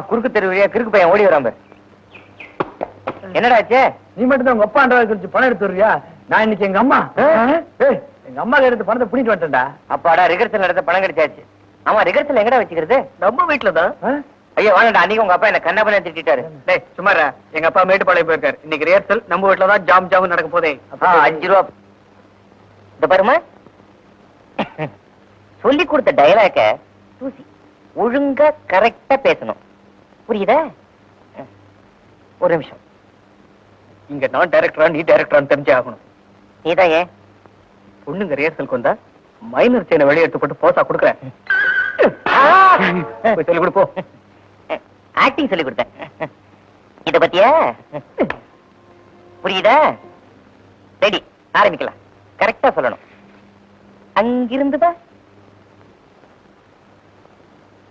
குறுக்கு தெரு வழியா கிறுக்கு பையன் ஓடி வராம. என்னடாச்சு? நீ மட்டும் தான் உங்க அப்பா குறிச்சு பணம் எடுத்து வருவியா? நான் இன்னைக்கு எங்க அம்மா எங்க அம்மா எடுத்து பணத்தை பிடிட்டு வந்துட்டேன்டா. அப்பாடா ரிகர்சல் நடத்த பணம் கிடைச்சாச்சு. ஆமா, ரிகர்சல் எங்கடா வச்சுக்கிறது? நம்ம வீட்டுலதான். ஐயா வாங்கடா, அன்னைக்கு உங்க அப்பா என்ன கண்ணா பண்ண திட்டாரு. டேய் சுமாரா, எங்க அப்பா மேட்டுப்பாளையம் போயிருக்காரு. இன்னைக்கு ரிஹர்சல் நம்ம வீட்டுலதான் ஜாம் ஜாம் நடக்க போதே. 5 ரூபா. இந்த பாருமா, சொல்லி கொடுத்த டயலாக தூசி ஒழுங்கா கரெக்டா பேசணும். புரியுதா? ஒரு நிமிஷம். இங்க நான் டைரக்டரா நீ டைரக்டரான்னு தெரிஞ்சே ஆகணும். நீதான் ஏன் பொண்ணுங்க ரிஹர்சலுக்கு வந்தா மைனர் செயினை வெளியே எடுத்து போட்டு போசா கொடுக்குறேன். சொல்லி கொடுப்போம். ஆக்டிங் சொல்லி கொடுத்தேன். இத பத்தியா? புரியுதா? ரெடி, ஆரம்பிக்கலாம். கரெக்டா சொல்லணும். அங்கிருந்துதா?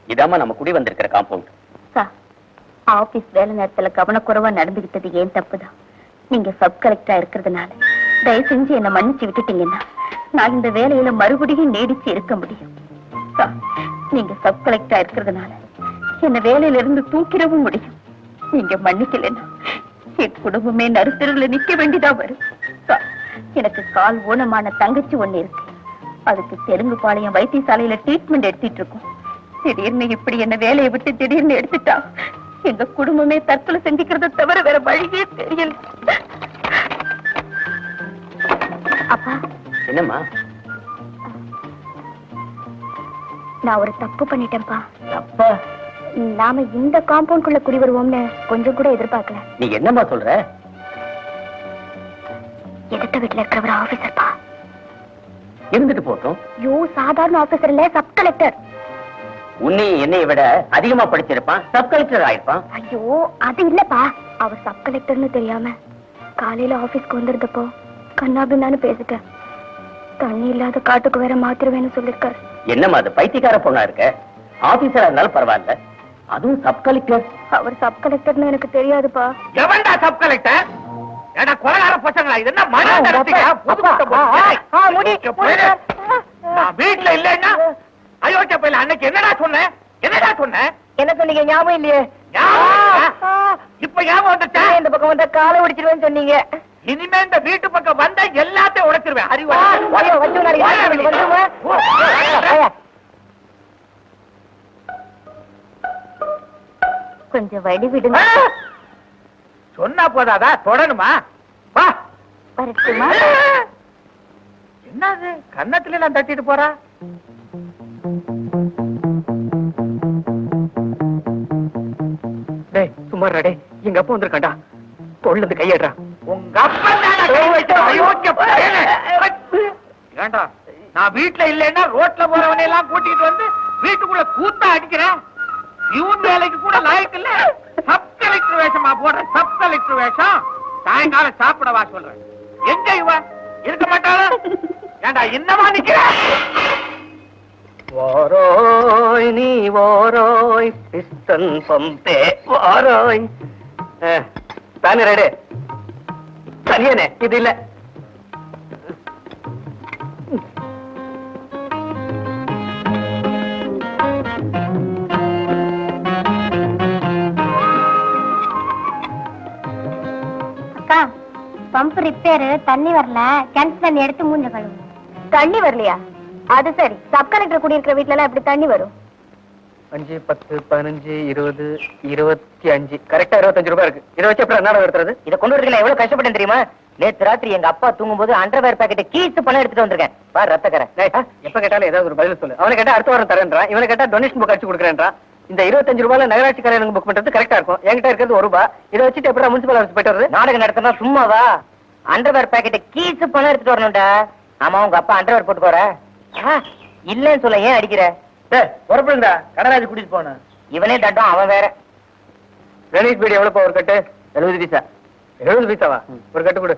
இதாமா நம்ம குடி வந்திருக்கிற காம்பவுண்ட். ஆபீஸ் வேலை நேரத்துல கவனக்குறைவா நடந்துகிட்டது ஏன் தப்புதான். நீங்க சப் கலெக்டரா இருக்கிறதுனால தயவு செஞ்சு என்ன மன்னிச்சு விட்டுட்டீங்கன்னா நான் இந்த வேலையில மறுபடியும் நீடிச்சு இருக்க முடியும். நீங்க சப் கலெக்டரா இருக்கிறதுனால என்ன வேலையில இருந்து தூக்கிடவும் முடியும். நீங்க மன்னிக்கலன்னா என் குடும்பமே நடுத்தருல நிக்க வேண்டியதா வரும். எனக்கு கால் ஊனமான தங்கச்சி ஒண்ணு இருக்கு. அதுக்கு தெலுங்கு பாளையம் வைத்தியசாலையில ட்ரீட்மெண்ட் எடுத்துட்டு இருக்கோம். திடீர்னு இப்படி என்ன வேலையை விட்டு திடீர்னு எடுத்துட்டா எங்க குடும்பமே தற்கொலை செஞ்சுக்கிறத தவிர வேற வழியே தெரியல. அப்பா. என்னம்மா? நான் ஒரு தப்பு பண்ணிட்டேன்ப்பா. அப்பா, நாம இந்த காம்பவுண்ட்குள்ள குடி வருவோம்னு கொஞ்சம் கூட எதிர்பார்க்கல. நீ என்னம்மா சொல்ற? எதிர்த்த வீட்டுல இருக்கிற ஒரு ஆபீசர்ப்பா. இருந்துட்டு போட்டோம். யோ, சாதாரண ஆபீசர் இல்ல, சப் கலெக்டர். உன்னை என்னை விட அதிகமா படிச்சிருப்பான், சப் கலெக்டர் ஆயிருப்பான். ஐயோ, அது இல்லப்பா. அவர் சப் கலெக்டர்னு தெரியாம காலையில ஆபீஸ்க்கு வந்திருந்தப்போ கண்ணாபின்னான்னு பேசிட்டேன். தண்ணி இல்லாத காட்டுக்கு வேற மாத்திருவேன்னு சொல்லிருக்காரு. என்னம்மா அது பைத்தியக்கார பொண்ணா இருக்க? ஆபீசரா இருந்தாலும் பரவாயில்ல, அதுவும் சப் கலெக்டர். அவர் சப் கலெக்டர்னு எனக்கு தெரியாதுப்பா. எவன்டா சப் கலெக்டர்? ஏடா கொலகார பசங்களா, இது என்ன மன நடத்தியா? நான் வீட்டுல இல்லன்னா அயோக்கிய பையல அன்னைக்கு என்னடா சொன்னேன்? என்னடா சொன்னேன்? என்ன சொன்னீங்க? ஞாபகம் இல்லையே. இப்ப ஞாபகம் வந்துட்டா? இந்த பக்கம் வந்தா காலை உடைச்சிருவேன்னு சொன்னீங்க. இனிமே இந்த வீட்டு பக்கம் வந்தா எல்லாத்தையும் உடைச்சிருவேன். கொஞ்சம் வழி விடுங்க. சொன்னா போதாதா, தொடணுமா? வா. வரட்டுமா? என்னது கன்னத்துல எல்லாம் தட்டிட்டு போறா? டேய் சுமாரா, டேய் எங்க அப்பா வந்திருக்காண்டா. தொழிலிருந்து கையேடுறா. உங்க அப்பா ஏண்டா, நான் வீட்டுல இல்லைன்னா ரோட்ல போறவனை எல்லாம் கூட்டிட்டு வந்து வீட்டுக்குள்ள கூத்தா அடிக்கிறேன். இவன் வேலைக்கு கூட லாய்க்கு இல்ல. சப் கலெக்டர் வேஷமா போடுற? சப் கலெக்டர் வேஷம் சாயங்காலம் சாப்பிடவா சொல்றேன். எங்க இவ இருக்க மாட்டாளா? ஏண்டா இன்னமா நிக்கிற? வாரோய் நீ வாரோய் பிஸ்டன் பம்பே வாரோய். தானே ரெடி? தனியனே இது இல்ல. அக்கா, பம்ப் ரிப்பேரு, தண்ணி வரல. கிணத்து தண்ணி எடுத்து மூஞ்ச கழுவு. தண்ணி வரலையா? அது சரி, சப் கலெக்டர் குடியிருக்கிற வீட்டுல எல்லாம் எப்படி தண்ணி வரும்? 5, 10, 15, 20, 25 கரெக்டா 25 ரூபாய் இருக்கு. இதை வச்சு எப்படி என்ன எடுத்துறது? இதை கொண்டு வரதுல எவ்வளவு கஷ்டப்பட்டேன் தெரியுமா? நேற்று ராத்திரி எங்க அப்பா தூங்கும் போது அண்டர்வேர் பாக்கெட்டை கீச்சு பணம் எடுத்துட்டு வந்திருக்கேன். பாரு ரத்தக்கரை. எப்ப கேட்டாலும் ஏதாவது ஒரு பதில் சொல்லு. அவனை கேட்டா அடுத்த வாரம் தரேன்றான், இவனை கேட்டா டொனேஷன் புக் அடிச்சு கொடுக்குறேன்றான். இந்த 25 ரூபாயில நகராட்சி கல்யாணம் புக் பண்றது கரெக்டா இருக்கும். என்கிட்ட இருக்கிறது 1 ரூபாய். இதை வச்சுட்டு எப்படி முனிசிபல் ஆஃபீஸ் போயிட்டு வருது? நாடகம் நடத்தினா சும்மாவா? அண்டர்வேர் பாக்கெட்டை கீச்சு பணம் எடுத்துட்டு வரணும்டா. ஆமா, உங்க அப்பா அண்டர்வேர் போட்டு போற இல்லன்னு சொல்ல ஏன் அடிக்கிற? பொறுப்புடா, கடராஜ் கூட்டிட்டு போன. இவனே தட்டம், அவன் வேற. கணேஷ் பீடி எவ்வளவு ஒரு கட்டு? 70 பைசா. 70 பைசாவா? ஒரு கட்டு கொடு.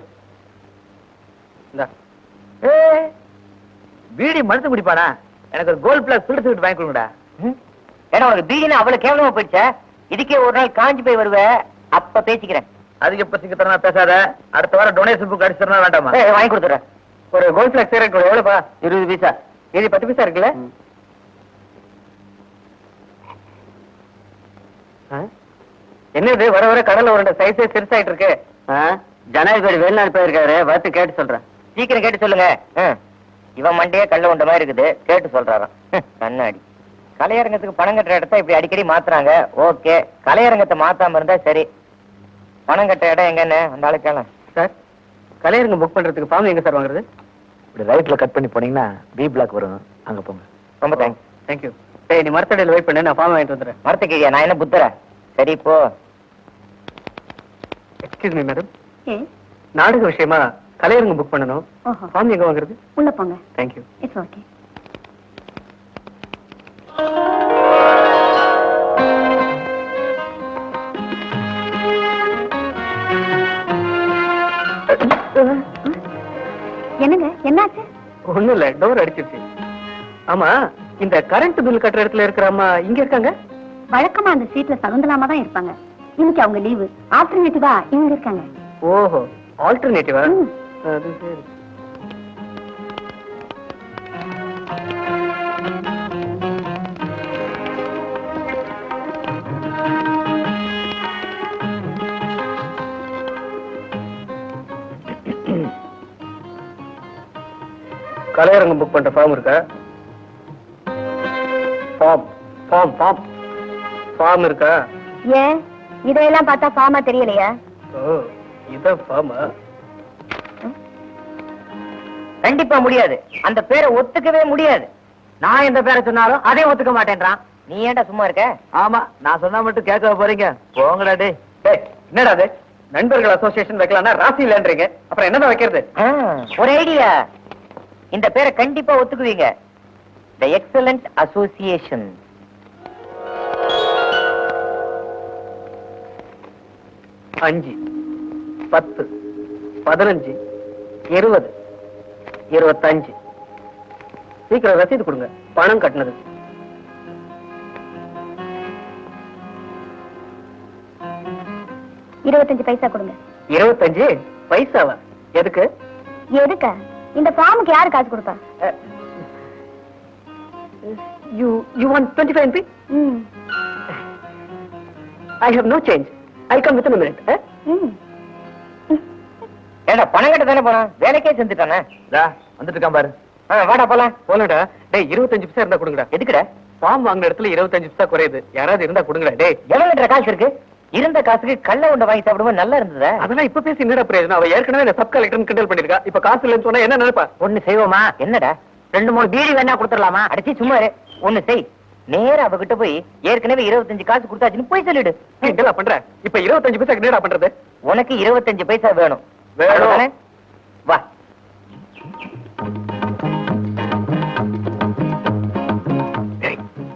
பீடி மனசு குடிப்பானா? எனக்கு ஒரு கோல்ட் பிளஸ் ஃபில்டர் சீட் வாங்கி கொடுங்கடா. ஏன்னா உனக்கு பீடினா அவ்வளவு கேவலமா போயிடுச்ச. இதுக்கே ஒரு நாள் காஞ்சி போய் வருவ, அப்ப பேசிக்கிறேன். அதுக்கு எப்ப சிங்கத்தரமா பேசாத. அடுத்த வாரம் டொனேஷன் புக் அடிச்சிடனா வேண்டாமா? வாங்கி கொடுத்துறேன். ஒரு கோல்ட் பிளஸ் சிகரெட் எவ்வளவுப்பா? 20 பைசா. இது 10 பைசா இருக்குல்ல? என்னது வர வர கடல்ல ஒரு சைஸே சிறுசாயிட்டு இருக்கு. ஜனாதிபதி வெளிநாடு போயிருக்காரு, பார்த்து கேட்டு சொல்றேன். சீக்கிரம் கேட்டு சொல்லுங்க. இவன் மண்டையே கல்ல உண்ட மாதிரி இருக்குது, கேட்டு சொல்றாராம். கண்ணாடி கலையரங்கத்துக்கு பணம் கட்டுற இடத்த இப்படி அடிக்கடி மாத்துறாங்க. ஓகே, கலையரங்கத்தை மாத்தாம இருந்தா சரி. பணம் கட்டுற இடம் எங்கன்னு அந்த ஆளு கேள. சார், கலையரங்கம் புக் பண்றதுக்கு ஃபார்ம் எங்க சார் வாங்குறது? இப்படி ரைட்ல கட் பண்ணி போனீங்கன்னா பி பிளாக் வரும், அங்க போங்க. ரொம்ப தேங்க்ஸ். தேங்க்யூ. டேய், நீ மரத்தடியில் வெயிட் பண்ணு, நான் ஃபார்ம் வாங்கிட்டு வந்துடுறேன். மரத்துக்கு நான் என்ன புத்தர? சரி போ. எக்ஸ்கியூஸ் மீ மேடம், நாடக விஷயமா கலையரங்கம் புக் பண்ணணும். ஃபார்ம் எங்க வாங்குறது? உள்ள போங்க. தேங்க்யூ. It's okay. என்னங்க, என்னாச்சு? ஒண்ணும் இல்ல, டோர் அடிச்சிருச்சு. ஆமா, இந்த கரண்ட் பில் கட்டுற இடத்துல இருக்கிற அம்மா இங்க இருக்காங்க? வழக்கமா அந்த சீட்ல சகுந்தலாமா தான் இருப்பாங்க. இன்னைக்கு அவங்க லீவு. ஆல்டர்னேட்டிவா இவங்க இருக்காங்க. ஓஹோ, ஆல்டர்னேட்டிவா? அது சரி. கலையரங்கம் புக் பண்ற ஃபார்ம் இருக்கா? ஃபார்ம் இருக்கா? ஏன் இதையெல்லாம் பார்த்தா ஃபார்மா தெரியலையா? ஓ, இத ஃபார்மா? கண்டிப்பா முடியாது. அந்த பேரை ஒத்துக்கவே முடியாது. நான் எந்த பேரை சொன்னாலும் அதே ஒத்துக்க மாட்டேன்றான். நீ ஏன்டா சும்மா இருக்க? ஆமா, நான் சொன்னா மட்டும் கேட்க போறீங்க? போங்கடா டே. டேய், என்னடா அது? நண்பர்கள் அசோசியேஷன் வைக்கலாம்னா ராசி இல்லன்றீங்க, அப்புறம் என்னதான் வைக்கிறது? ஒரு ஐடியா. இந்த பேரை கண்டிப்பா ஒத்துக்குவீங்க. தி எக்ஸலண்ட் அசோசியேஷன். 5, 10, 15, 20, 25. சீக்கிரம் ரசீது கொடுங்க, பணம் கட்டினது. பைசா கொடுங்க. 25 பைசாவா? எதுக்கு? எதுக்கா? இந்த ஃபார்முக்கு யாரு காசு கொடுப்பா? You want 25 NP? I have no change. I'll come within a minute. ஏடா பணம் கட்ட தானே போனா, வேலைக்கே செஞ்சுட்டானே. வந்துட்டு இருக்கான் பாரு. வாடா போலாம். போலடா. டேய், 25 பைசா இருந்தா கொடுங்கடா. எதுக்குடா? ஃபார்ம் வாங்குற இடத்துல 25 பைசா குறையுது. யாராவது இருந்தா கொடுங்கடா. டேய், எவங்கிட்ட காசு இருக்கு? இருந்த காசுக்கு கள்ள உண்டை வாங்கி சாப்பிடும்போது நல்லா இருந்ததா? அதெல்லாம் இப்ப பேசி என்னடா பிரயோஜனம்? அவ ஏற்கனவே சப் கலெக்டர் கிண்டல் பண்ணிருக்கா. இப்ப காசு இல்லைன்னு சொன்னா என்ன நினைப்பா? ஒண்ணு செய்வோமா? என்னடா 2-3 பீடி வேணா கொடுத்துடலாமா? அடிச்சு சும்மா இரு. ஒண்ணு செய், நேரா அவகிட்ட போய் ஏற்கனவே 25 காசு கொடுத்தாச்சுன்னு போய் சொல்லிடு. என்னடா பண்ற? இப்ப 25 பைசா என்னடா பண்றது? உனக்கு 25 பைசா வேணும். வேணும். வா.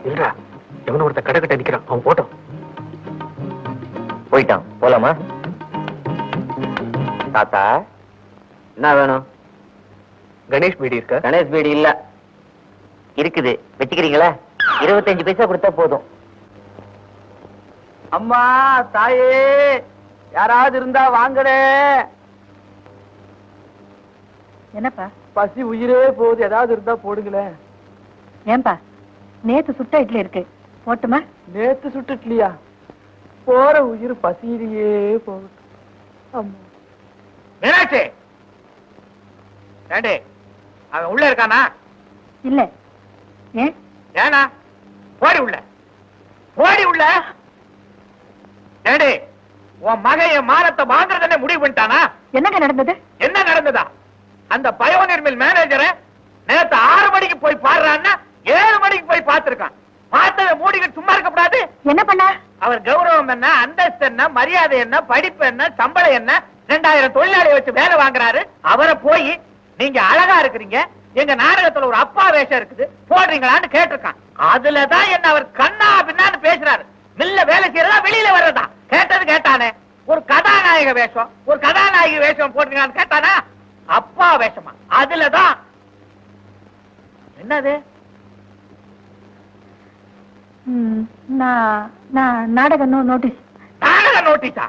இல்லடா, எவனோ ஒருத்த கடை கட்ட நிக்கிறான், அவன் போட்டோம். போயிட்டான், போலாமா? தாத்தா என்ன வேணும்? கணேஷ் பீடி இருக்கா? கணேஷ் பீடி இல்ல. இருக்குது, வச்சுக்கிறீங்களா? 25 பைசா கொடுத்தா போதும். அம்மா, தாயே, யாராவது இருந்தா வாங்கடே. என்னப்பா? பசி உயிரே போகுது, ஏதாவது இருந்தா போடுங்களேன். ஏன்பா? நேத்து சுட்ட இட்லி இருக்கு, போட்டுமா? நேத்து சுட்டுட்லியா? போற உயிர் பசியிலேயே போகட்டும். அம்மா மீனாட்சி, ஏண்டே அவன் உள்ள இருக்கானா? இல்ல. ஏன்? ஏனா? போடி உள்ள, போடி உள்ள. ஏண்டே, உன் மகன் என் மானத்தை வாங்குறதுன்னு முடிவு பண்ணிட்டானா? என்னங்க நடந்தது? என்ன நடந்ததா? அந்த பயோனியர் மில் மேனேஜரை நேத்து 6 மணிக்கு போய் பாடுறான்னா 7 மணிக்கு போய் பார்த்திருக்கான். பார்த்ததை மூடிக்கிட்டு சும்மா இருக்கக்கூடாது. என்ன பண்ண? அவர் கௌரவம் என்ன, அந்தஸ்து என்ன, மரியாதை என்ன, படிப்பு என்ன, சம்பளம் என்ன, 2000 தொழிலாளி வச்சு வேலை வாங்குறாரு. அவரை போய் நீங்க அழகா இருக்கிறீங்க, எங்க நாடகத்துல ஒரு அப்பா வேஷம் இருக்குது, போடுறீங்களான்னு கேட்டிருக்கான். அதுலதான் என்ன அவர் கண்ணா பின்னான்னு பேசுறாரு. மில்ல வேலை செய்யறதா வெளியில வர்றதா? கேட்டது கேட்டானே. ஒரு கதாநாயக வேஷம், ஒரு கதாநாயகி வேஷம் போடுறீங்களான்னு கேட்டானா? அப்பா வேஷமா? அதுலதான். என்னது? நாடக நோட்டீஸ். நாடக நோட்டீஸா?